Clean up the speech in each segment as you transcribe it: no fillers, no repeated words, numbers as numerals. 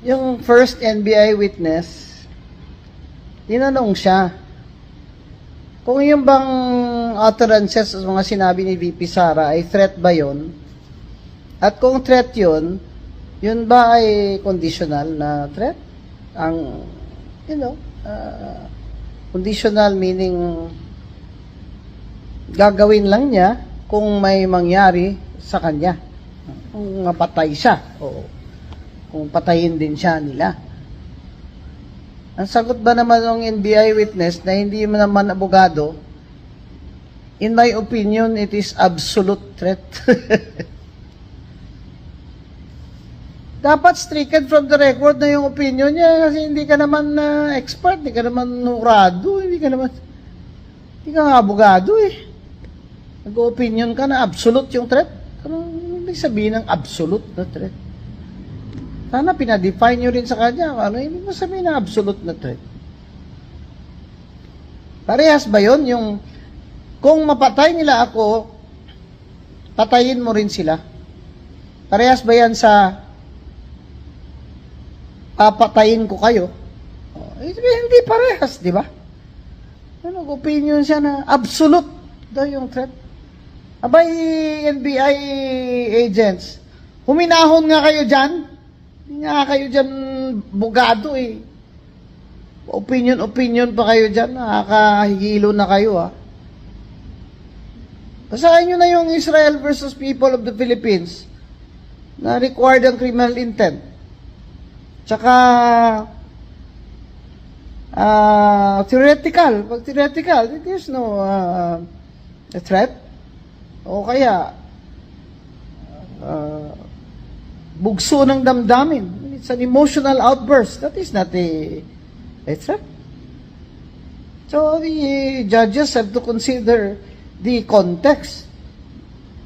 Yung first NBI witness, tinanong siya, kung yung bang utterances sa mga sinabi ni VP Sara ay threat ba yun? At kung threat yun ba ay conditional na threat? Ang, conditional meaning gagawin lang niya kung may mangyari sa kanya. Kung mapatay siya o kung patayin din siya nila. Ang sagot ba naman ng NBI witness na hindi naman abogado, in my opinion, it is absolute threat. Dapat stricken from the record na yung opinion niya kasi hindi ka naman expert, hindi ka naman nurado, hindi ka nga abogado eh. Nag-opinion ka na absolute yung threat. Ano ibig sabihin ng absolute na threat? Sana pinadefine nyo rin sa kanya ano ibig sabihin ng absolute na threat. Parehas ba yun? Yung kung mapatay nila ako, patayin mo rin sila. Parehas ba yan sa papatayin ko kayo? Hindi parehas, di ba? Opinion siya na absolute daw yung threat. Abay, NBI agents, huminahon nga kayo dyan. Hindi nga kayo dyan bugado eh. Opinion pa kayo dyan. Nakakahilo na kayo ah. Basahin nyo na yung Israel versus people of the Philippines na required ang criminal intent. Tsaka theoretical. Pag theoretical, there's no threat. O kaya bugso ng damdamin. It's an emotional outburst. That is not a threat. So the judges have to consider the context.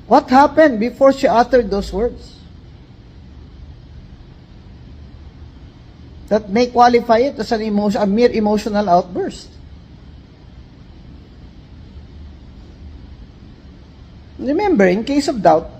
What happened before she uttered those words? That may qualify it as a mere emotional outburst. Remember, in case of doubt,